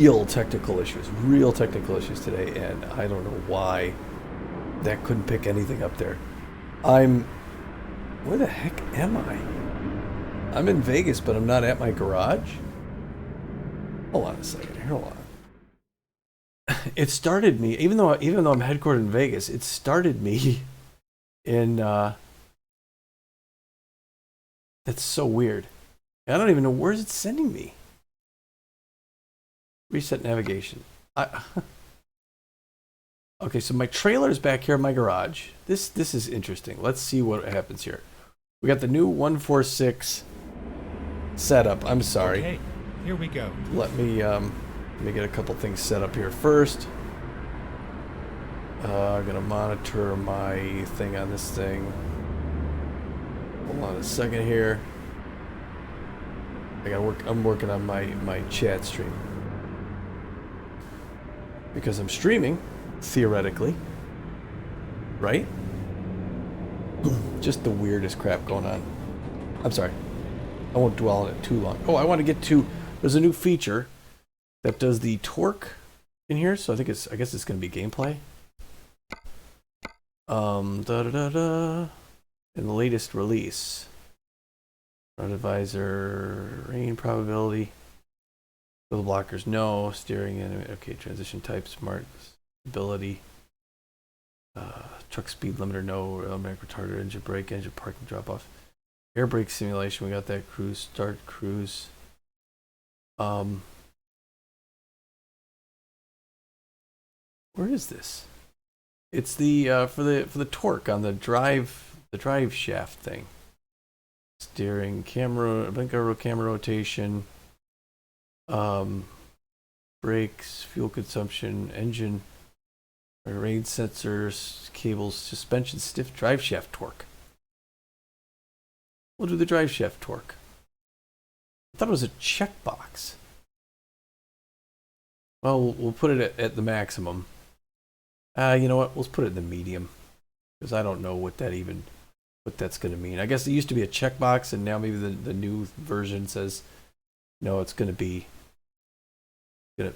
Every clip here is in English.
real technical issues today, and I don't know why that couldn't pick anything up there. Where the heck am I? I'm in Vegas, but I'm not at my garage? Hold on a second here, hold on. It started me, even though I'm headquartered in Vegas, it started me in, that's so weird. I don't even know, where's it sending me? Reset navigation. Okay, so my trailer's back here in my garage. This is interesting. Let's see what happens here. We got the new 146 setup. I'm sorry. Okay, here we go. Let me get a couple things set up here first. I'm gonna monitor my thing on this thing. Hold on a second here. I'm working on my chat stream. Because I'm streaming, theoretically. Right? Just the weirdest crap going on. I'm sorry. I won't dwell on it too long. Oh, I want to get to... There's a new feature that does the torque in here, so I guess it's going to be gameplay. In the latest release. Front advisor, rain probability. Wheel blockers, no. Steering, okay. Transition type, smart stability. Truck speed limiter, no. Automatic retarder, engine brake, engine parking drop off. Air brake simulation, we got that. Cruise, start cruise. Where is this? It's the for the torque on the drive shaft thing. Steering, camera, blinker, camera rotation. Brakes, fuel consumption, engine, rain sensors, cables, suspension, stiff, drive shaft torque. We'll do the drive shaft torque. I thought it was a checkbox. Well, we'll put it at the maximum. You know what? Let's put it in the medium, because I don't know what that's going to mean. I guess it used to be a checkbox, and now maybe the new version says no. It's going to be.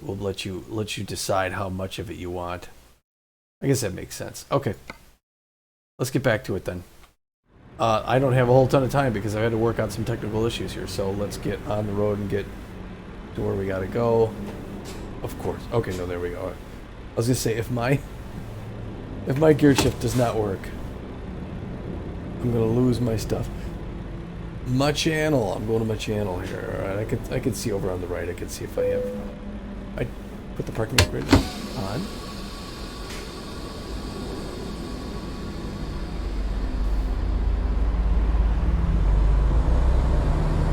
We'll let you decide how much of it you want. I guess that makes sense. Okay, let's get back to it then. I don't have a whole ton of time because I had to work on some technical issues here. So let's get on the road and get to where we gotta go. Of course. Okay, no, there we go. I was gonna say if my gear shift does not work, I'm gonna lose my stuff. My channel. I'm going to my channel here. All right, I can see over on the right. I can see if I have. I put the parking brake on.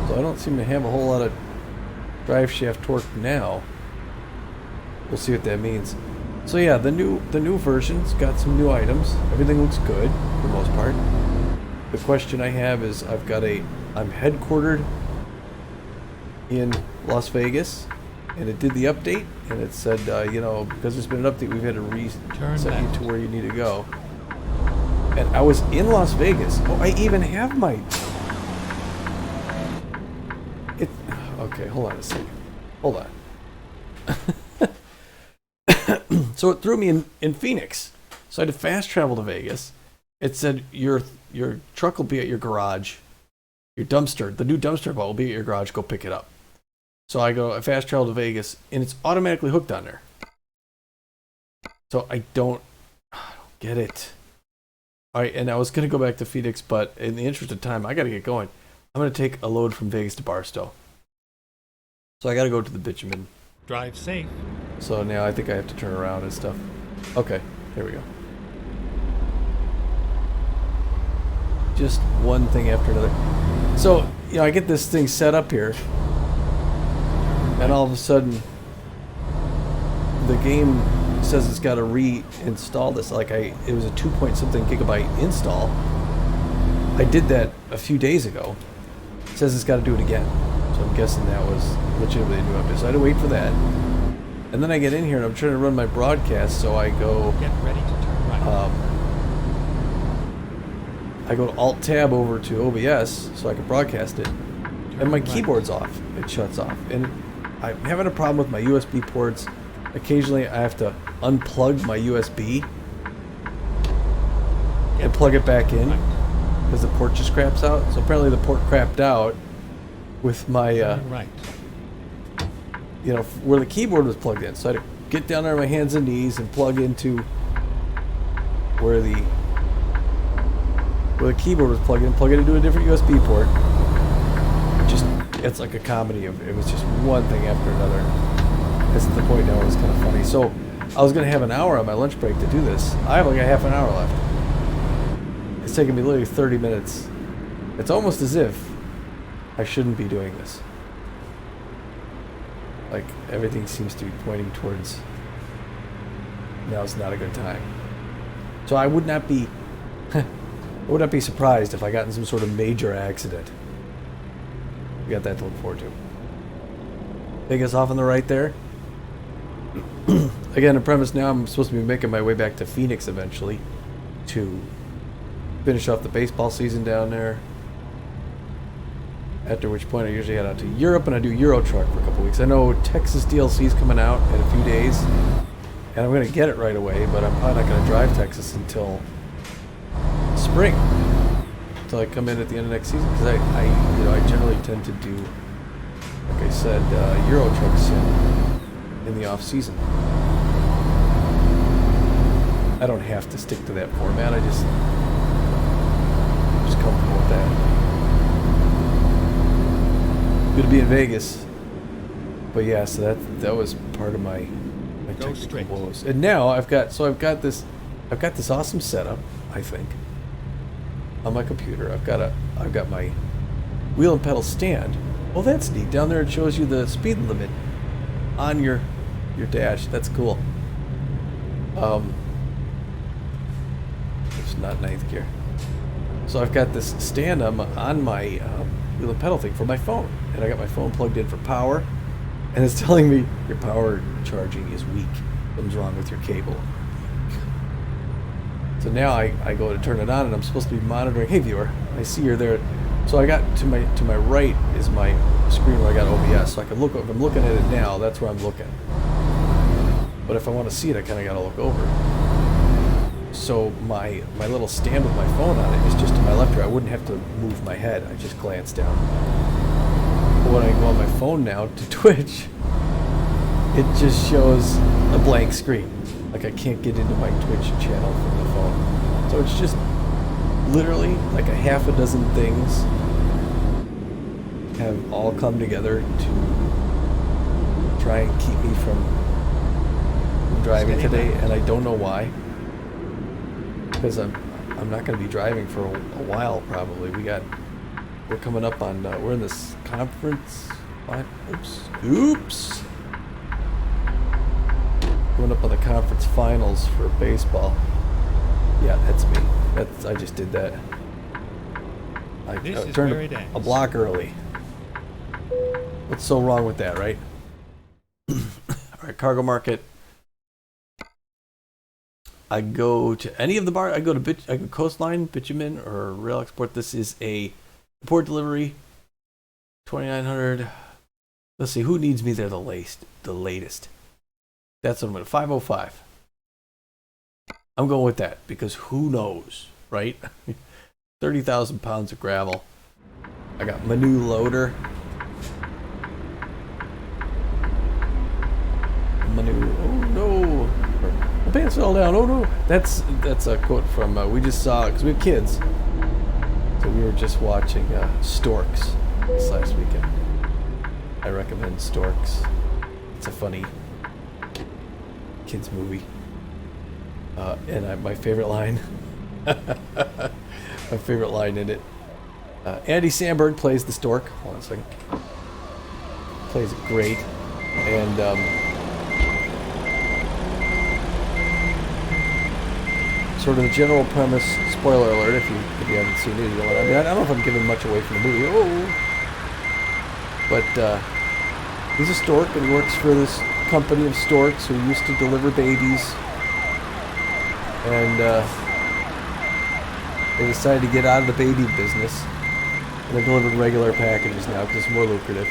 So I don't seem to have a whole lot of drive shaft torque now. We'll see what that means. So yeah, the new version's got some new items. Everything looks good for the most part. The question I have is I'm headquartered in Las Vegas, and it did the update, and it said, because there's been an update, we've had to reset you to where you need to go. And I was in Las Vegas. Oh, I even have my... Okay, hold on a second. Hold on. So it threw me in Phoenix. So I had to fast travel to Vegas. It said your truck will be at your garage. Your dumpster, the new dumpster ball will be at your garage. Go pick it up. So I fast travel to Vegas, and it's automatically hooked on there. So I don't get it. All right, and I was gonna go back to Phoenix, but in the interest of time, I gotta get going. I'm gonna take a load from Vegas to Barstow. So I gotta go to the bitumen. Drive safe. So now I think I have to turn around and stuff. Okay, here we go. Just one thing after another. So, I get this thing set up here, and all of a sudden, the game says it's got to reinstall this. It was a 2-point-something gigabyte install. I did that a few days ago. It says it's got to do it again. So I'm guessing that was legitimately a new update. So I had to wait for that. And then I get in here and I'm trying to run my broadcast, so I go... Get ready to turn right. I go to Alt-Tab over to OBS so I can broadcast it. And my keyboard's off. It shuts off. And I'm having a problem with my USB ports. Occasionally I have to unplug my USB and plug it back in because the port just craps out. So apparently the port crapped out with my, Right. you know, where the keyboard was plugged in. So I had to get down there on my hands and knees and plug into where the keyboard was plugged in, plug it into a different USB port. It's like a comedy of, it was just one thing after another. It's at the point now where it's kind of funny. So I was going to have an hour on my lunch break to do this. I have like a half an hour left. It's taken me literally 30 minutes. It's almost as if I shouldn't be doing this. Like everything seems to be pointing towards now's not a good time. So I would not be surprised if I got in some sort of major accident. We got that to look forward to. Vegas off on the right there. Again, the premise now, I'm supposed to be making my way back to Phoenix eventually to finish off the baseball season down there. After which point I usually head out to Europe and I do Euro Truck for a couple weeks. I know Texas DLC is coming out in a few days, and I'm going to get it right away, but I'm probably not going to drive Texas until spring. Until I come in at the end of next season, because I generally tend to do, like I said, Euro Trucks in the off season. I don't have to stick to that format. I'm just comfortable with that. Good to be in Vegas. But yeah, so that was part of my technical woes. And now I've got this awesome setup, I think, on my computer. I've got my wheel and pedal stand. Well, that's neat. Down there it shows you the speed limit on your dash. That's cool. It's not ninth gear. So I've got this stand on my wheel and pedal thing for my phone, and I got my phone plugged in for power, and it's telling me your power charging is weak. Something's wrong with your cable. So now I go to turn it on, and I'm supposed to be monitoring. Hey viewer, I see you're there. So I got to my right is my screen where I got OBS, so I can look. If I'm looking at it now, that's where I'm looking. But if I want to see it, I kind of got to look over. So my little stand with my phone on it is just to my left here. I wouldn't have to move my head. I just glance down. But when I go on my phone now to Twitch, it just shows a blank screen. Like I can't get into my Twitch channel from the phone. So it's just literally like a half a dozen things have all come together to try and keep me from driving today, and I don't know why. Because I'm not going to be driving for a while probably. We're coming up on we're in this conference. Oops. Going up on the conference finals for baseball. Yeah, that's me. I just did that. I turned a block early. What's so wrong with that, right? All right, cargo market. I go to any of the bar. I go Coastline, Bitumen, or Rail Export. This is a port delivery. 2900. Let's see who needs me there the latest. That's what I'm going to 505. I'm going with that because who knows, right? 30,000 pounds of gravel. I got my new loader. Oh no. My pants fell down. Oh no. That's a quote from we just saw, because we have kids. So we were just watching Storks this last weekend. I recommend Storks. It's a funny kids movie. And my favorite line, my favorite line in it, Andy Samberg plays the stork. Hold on a second. Plays it great. And sort of the general premise, spoiler alert if you haven't seen it, I don't know if I'm giving much away from the movie. But he's a stork, and he works for this company of storks who used to deliver babies. And they decided to get out of the baby business, and they're delivering regular packages now because it's more lucrative.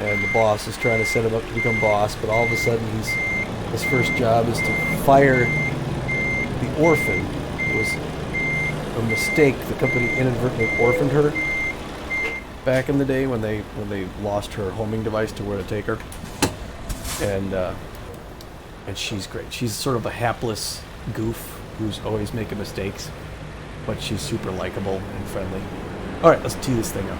and the boss is trying to set him up to become boss, but all of a sudden his first job is to fire the orphan. It was a mistake. The company inadvertently orphaned her back in the day when they lost her homing device to where to take her, and she's great. She's sort of a hapless goof who's always making mistakes, but she's super likable and friendly. All right, let's tee this thing up.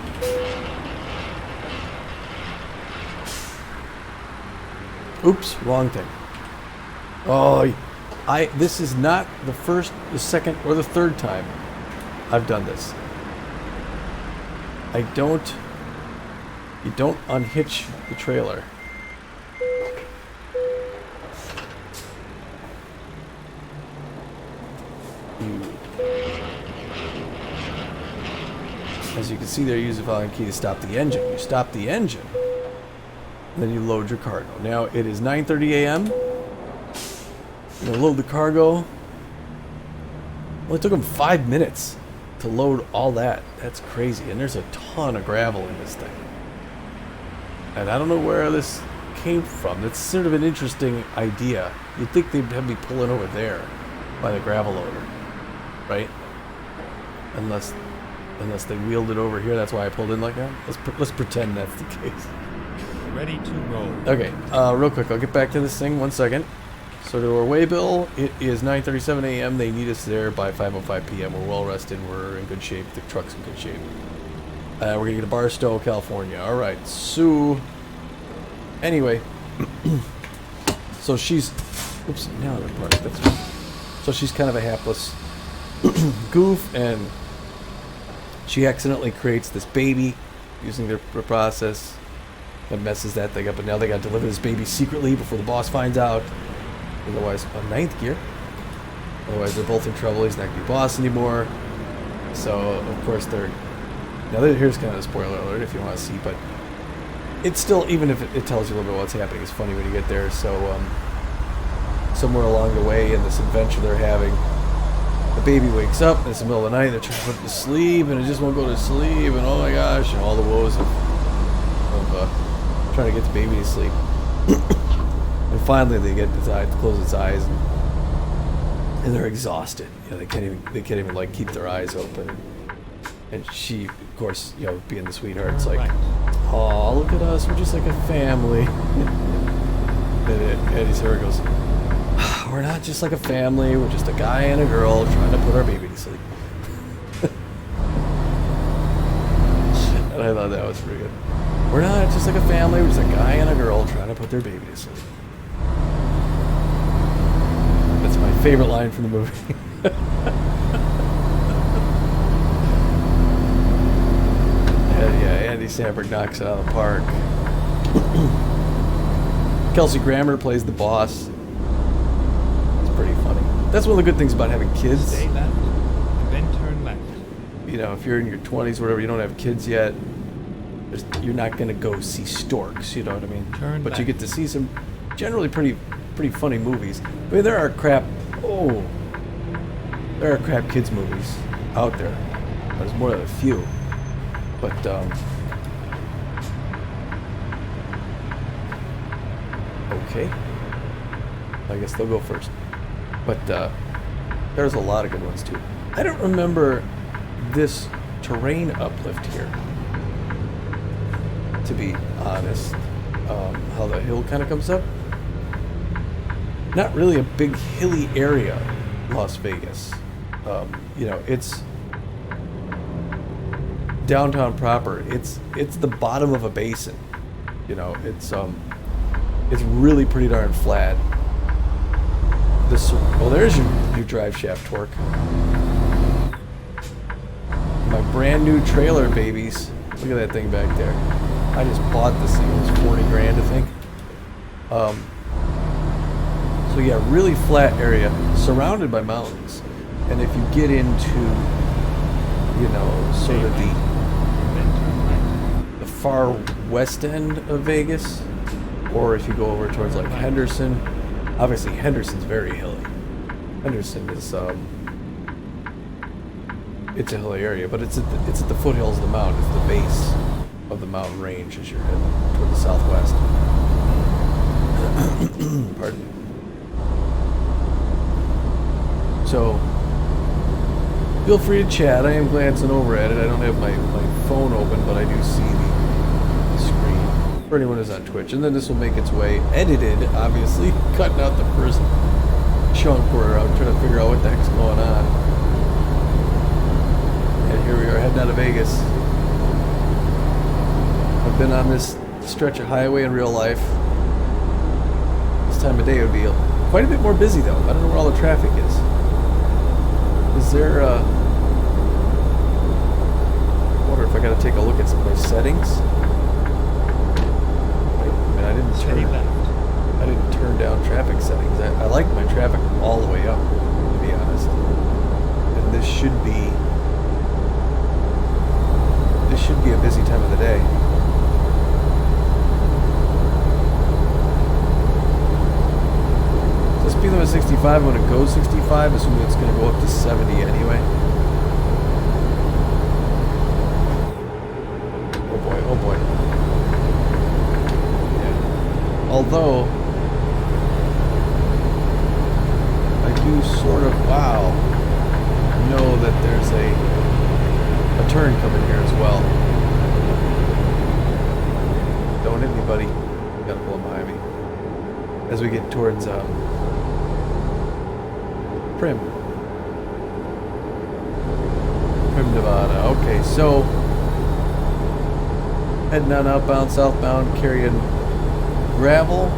Oops, wrong thing. Oh, this is not the first, the second, or the third time I've done this. You don't unhitch the trailer. As you can see there, use the volume key to stop the engine. You stop the engine, and then you load your cargo. Now it is 9:30 a.m. You're gonna load the cargo. Well, it took them 5 minutes to load all that. That's crazy. And there's a ton of gravel in this thing. And I don't know where this came from. That's sort of an interesting idea. You'd think they'd have me pulling over there by the gravel loader, right? Unless they wheeled it over here. That's why I pulled in like that. Let's pretend that's the case. Ready to roll. Okay, real quick, I'll get back to this thing 1 second. So to our waybill, it is 9:37 a.m. They need us there by 5:05 p.m. We're well rested. We're in good shape. The truck's in good shape. We're gonna get to Barstow, California. All right. So anyway, so she's, oops, now the part. So she's kind of a hapless goof, and she accidentally creates this baby using the process that messes that thing up. And now they got to deliver this baby secretly before the boss finds out. Otherwise, on ninth gear. Otherwise, they're both in trouble. He's not going to be boss anymore. So, of course, here's kind of a spoiler alert if you want to see, but it's still, even if it tells you a little bit what's happening, it's funny when you get there. So, somewhere along the way in this adventure they're having, the baby wakes up, and it's the middle of the night, they're trying to put it to sleep, and it just won't go to sleep, and oh my gosh, and all the woes of trying to get the baby to sleep. And finally, they get to close its eyes, and they're exhausted. You know, they can't even like keep their eyes open. And she, of course, you know, being the sweetheart, it's like, oh, look at us, we're just like a family. And Eddie's hair goes, we're not just like a family, we're just a guy and a girl trying to put our baby to sleep. And I thought that was pretty good. We're not just like a family, we're just a guy and a girl trying to put their baby to sleep. That's my favorite line from the movie. And yeah, Andy Samberg knocks it out of the park. Kelsey Grammer plays the boss. It's pretty funny. That's one of the good things about having kids. Stay left, and then turn left. You know, if you're in your 20s or whatever, you don't have kids yet, you're not going to go see storks, you know what I mean? Turn but left. you get to see some generally pretty funny movies. I mean, there are crap kids movies out there. There's more than a few. But, okay. I guess they'll go first. But, there's a lot of good ones, too. I don't remember this terrain uplift here, to be honest. How the hill kind of comes up. Not really a big hilly area, Las Vegas. You know, it's downtown proper. It's the bottom of a basin. You know, it's really pretty darn flat. There's your drive shaft torque. My brand new trailer, babies. Look at that thing back there. I just bought this thing. It was 40 grand, I think. So yeah, really flat area, surrounded by mountains. And if you get into, you know, sort of the far west end of Vegas, or if you go over towards like Henderson, obviously Henderson's very hilly. Henderson is, it's a hilly area, but it's at the foothills of the mountain. It's the base of the mountain range as you're heading toward the southwest. Pardon me. So, feel free to chat. I am glancing over at it. I don't have my phone open, but I do see the screen for anyone who's on Twitch. And then this will make its way, edited, obviously, cutting out the first chunk where I'm trying to figure out what the heck's going on. And here we are heading out of Vegas. I've been on this stretch of highway in real life. This time of day it would be quite a bit more busy though. I don't know where all the traffic is. Is there I wonder if I gotta take a look at some of my settings. I mean, I didn't turn down traffic settings. I like my traffic all the way up, to be honest. And this should be a busy time of the day. The speed limit is 65 when it goes 65, assuming it's going to go up to 70 anyway. Oh boy, oh boy. Yeah. Although, I do sort of, know that there's a turn coming here as well. Don't hit me, buddy. Gotta pull him behind me. As we get towards, Prim, Nevada. Okay, so heading on outbound, southbound, carrying gravel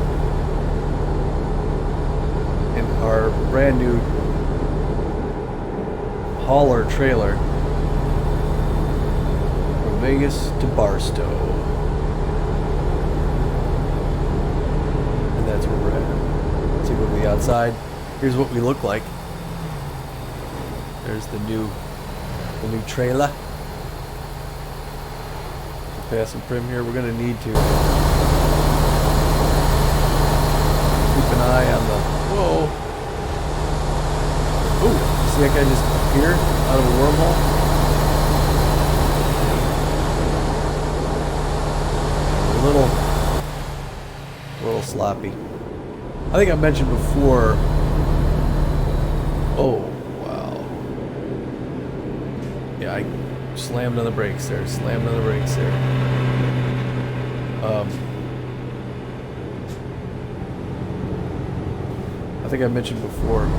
in our brand new hauler trailer from Vegas to Barstow. And that's where we're at. Let's take a look at the outside. Here's what we look like. There's the new trailer. Passing Prim here. We're gonna need to keep an eye on the. Whoa! Ooh! See that guy just appeared out of a wormhole? A little sloppy. I think I mentioned before. Oh. I slammed on the brakes there. I think I mentioned before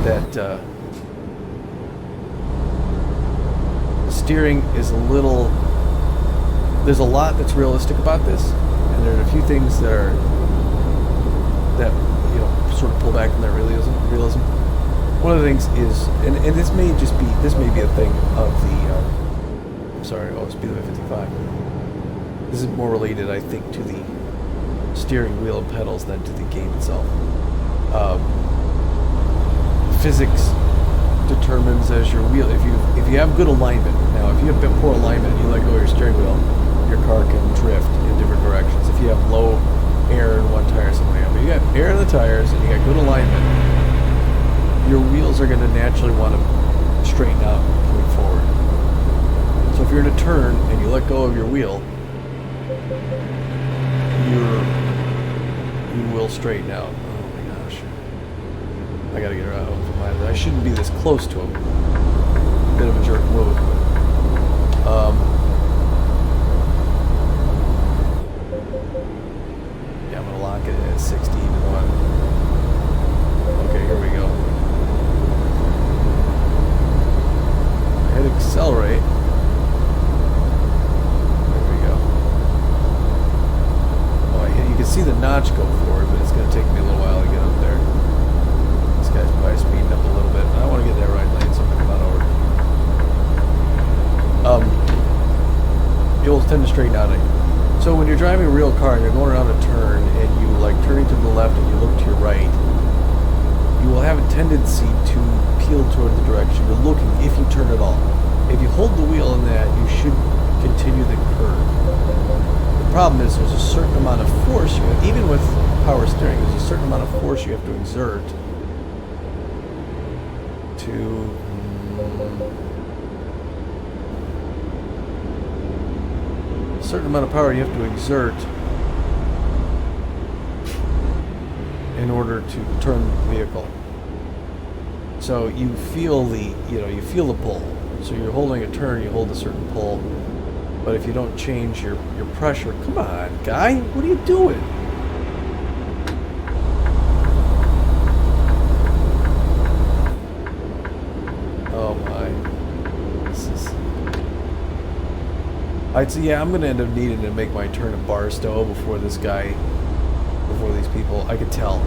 that steering is a little. There's a lot that's realistic about this, and there are a few things that sort of pull back from that realism. One of the things is, and this may be a thing of the, speed limit 55. This is more related, I think, to the steering wheel and pedals than to the game itself. Physics determines as your wheel, if you have good alignment. Now, if you have poor alignment and you let go of your steering wheel, your car can drift in different directions. If you have low air in one tire, something like that. But you got air in the tires and you got good alignment, your wheels are going to naturally want to straighten out moving forward. So if you're in a turn and you let go of your wheel, you will straighten out. Oh my gosh. I got to get her out of my. I shouldn't be this close to him. Bit of a jerk move. Yeah, I'm going to lock it at 60 to 1. Okay, here we go. Hit accelerate. There we go. Oh, you can see the notch go forward, but it's going to take me a little while to get up there. This guy's probably speeding up a little bit. I want to get in that right lane, so I'm going to come on over. You'll tend to straighten out. So when you're driving a real car and you're going around a turn and you turning to the left and you look to your right, you will have a tendency to peel toward the direction you're looking if you turn at all. If you hold the wheel in that, you should continue the curve. The problem is there's a certain amount of force, even with power steering, there's a certain amount of force you have to exert to certain amount of power you have to exert in order to turn the vehicle. So you feel you feel the pull. So you're holding a turn, you hold a certain pull. But if you don't change your pressure, come on, guy, what are you doing? Oh my. This is... Alright, so yeah, I'm gonna end up needing to make my turn at Barstow before these people. I could tell.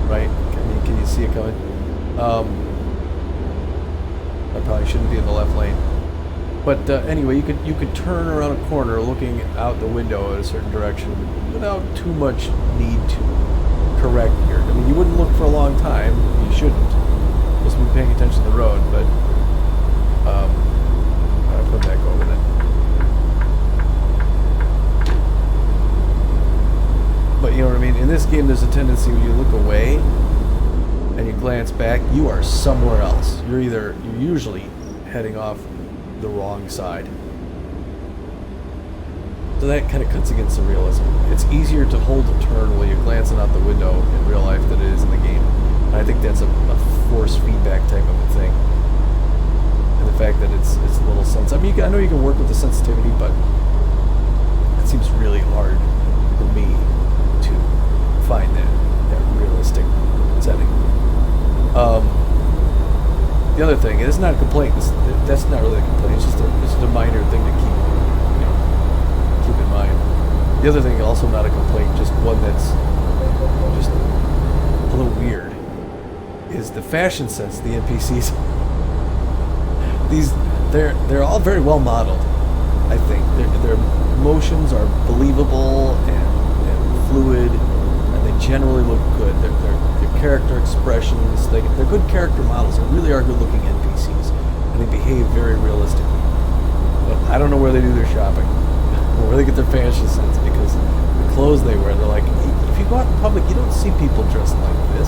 Right? Can you see it coming? I probably shouldn't be in the left lane. But anyway, you could turn around a corner looking out the window in a certain direction without too much need to correct here. I mean, you wouldn't look for a long time. You shouldn't. Just be paying attention to the road, but I put that over there. But you know what I mean? In this game, there's a tendency when you look away and you glance back, you are somewhere else. You're usually heading off the wrong side. So that kind of cuts against the realism. It's easier to hold a turn while you're glancing out the window in real life than it is in the game. And I think that's a force feedback type of a thing. And the fact that it's a little sensitive. I mean, I know you can work with the sensitivity, but it seems really hard for me to find that realistic setting. The other thing, it's not a complaint. That's not really a complaint. It's just a minor thing to keep in mind. The other thing, also not a complaint, just one that's just a little weird, is the fashion sense of the NPCs. They're all very well modeled. I think their motions are believable and fluid, and they generally look good. Their character expressions, they're good character models. They really are good-looking NPCs, and they behave very realistically. But I don't know where they do their shopping, or where they get their fashion sense, because the clothes they wear, they're like, if you go out in public, you don't see people dressed like this.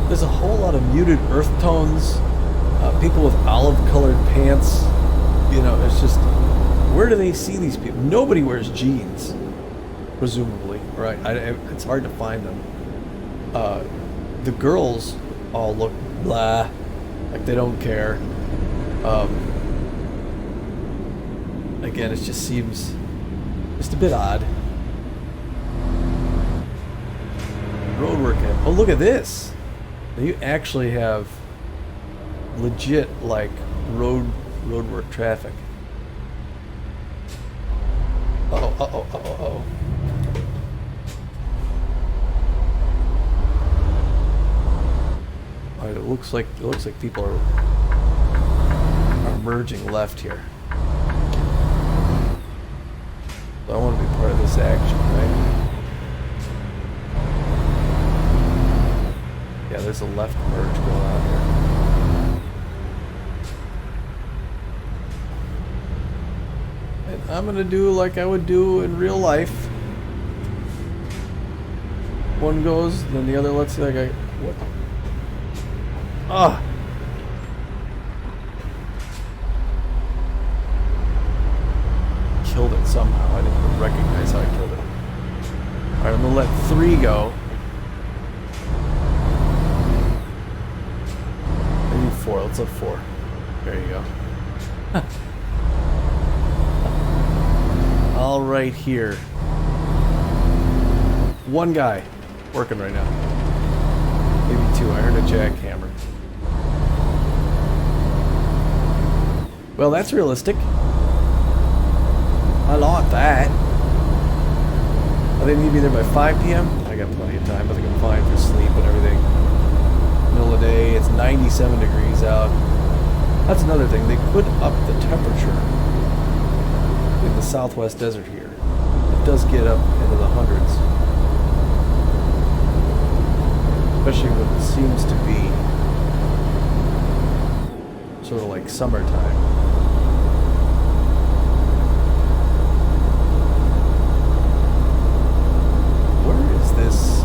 There's a whole lot of muted earth tones, people with olive-colored pants. You know, it's just, where do they see these people? Nobody wears jeans, presumably, right? It's hard to find them. The girls all look blah, like they don't care. Again, it just seems just a bit odd. Roadwork. Oh, look at this! Now you actually have legit like roadwork traffic. Uh-oh. Alright, it looks like people are merging left here. So I want to be part of this action, right? Yeah, there's a left merge going on here. And I'm gonna do like I would do in real life. One goes, then the other lets that guy. What? Ah! Killed it somehow. I didn't even recognize how I killed it. Alright, I'm gonna let 3 go. Maybe 4. Let's let 4. There you go. All right, here. One guy working right now. Maybe 2. I heard a jackhammer. Well, that's realistic. I like that. I think need to be there by 5 p.m. I got plenty of time. I think I'm fine for sleep and everything. Middle of the day. It's 97 degrees out. That's another thing. They could up the temperature in the southwest desert here. It does get up into the hundreds. Especially when it seems to be sort of like summertime. Where is this?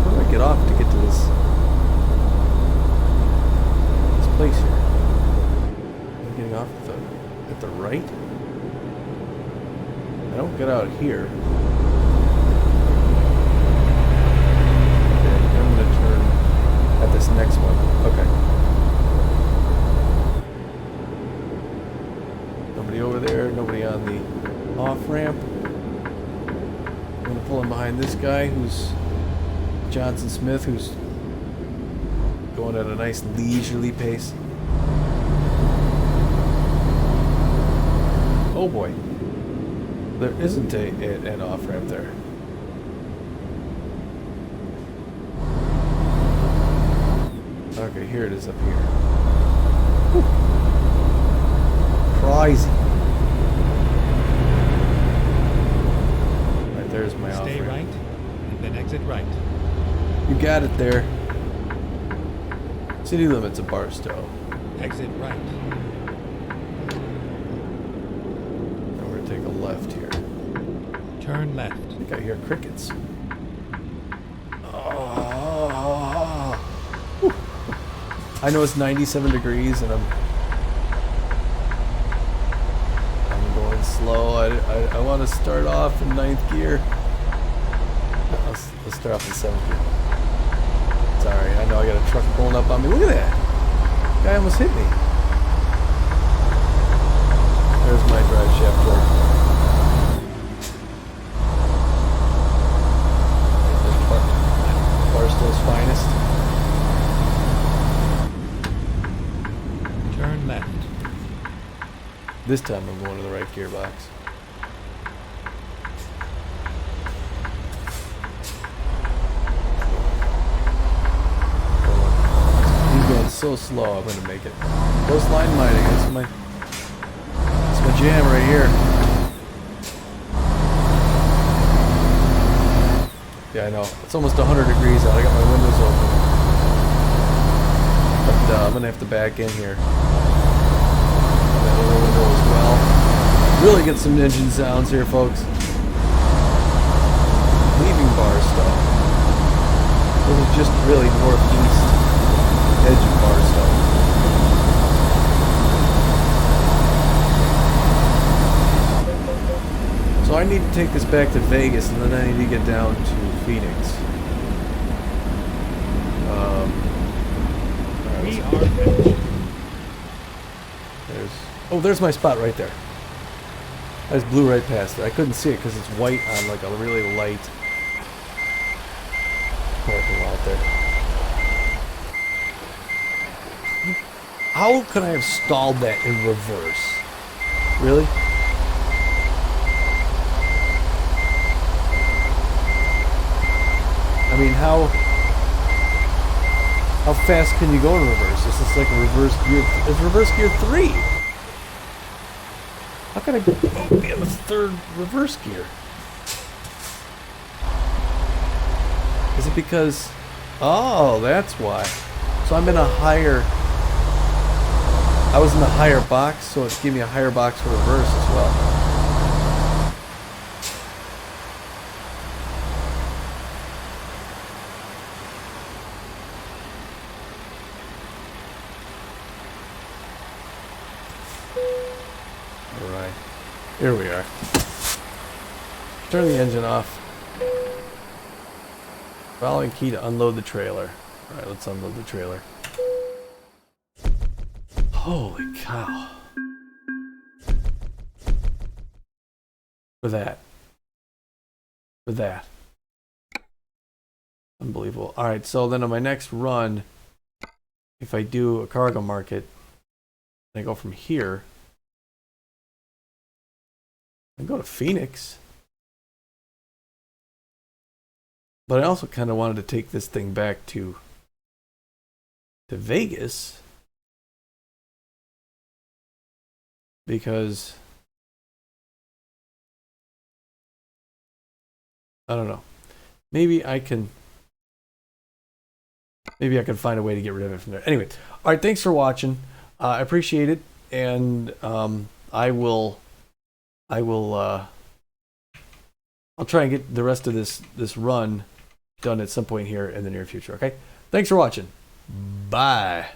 Where do I get off to get to this place here? Am I getting off at the right? here. Okay, I'm gonna turn at this next one. Okay. Nobody over there, nobody on the off-ramp. I'm gonna pull in behind this guy who's Johnson Smith, who's going at a nice leisurely pace. Oh boy. There isn't an off-ramp there. Okay, here it is up here. Whew. Crazy. Right, there's my off-ramp. Stay right, and then exit right. You got it there. City limits of Barstow. Exit right. Now we're gonna take a left here. Turn left. I think I hear crickets. Oh. Whew. I know it's 97 degrees and I'm going slow. I want to start off in ninth gear. Let's start off in seventh gear. Sorry, I know I got a truck pulling up on me. Look at that. Guy almost hit me. There's my drive shaft door. Barstow's finest. Turn left. This time I'm going to the right gearbox. He's going so slow, I'm gonna make it. Coastline mining, that's my jam right here. Yeah, I know. It's almost 100 degrees out. I got my windows open. But I'm gonna have to back in here. That other window as well. Really get some engine sounds here, folks. Leaving Barstow. This is just really northeast edge of Barstow. So I need to take this back to Vegas, and then I need to get down to Phoenix. We are finished. There's my spot right there. I just blew right past it. I couldn't see it because it's white on like a really light parking lot there. How could I have stalled that in reverse? Really? I mean, how fast can you go in reverse? This is like a reverse gear. It's reverse gear 3. How can I be in the third reverse gear? Is it because... Oh, that's why. So I'm in a higher... I was in the higher box, so it's giving me a higher box for reverse as well. Alright. Here we are. Turn the engine off. Following key to unload the trailer. Alright, let's unload the trailer. Holy cow. For that. Unbelievable. Alright, so then on my next run, if I do a cargo market, I go from here. I go to Phoenix. But I also kind of wanted to take this thing back to Vegas. Because I don't know. Maybe I can find a way to get rid of it from there. Anyway, all right, thanks for watching. I appreciate it, and I'll try and get the rest of this run done at some point here in the near future, okay? Thanks for watching. Bye.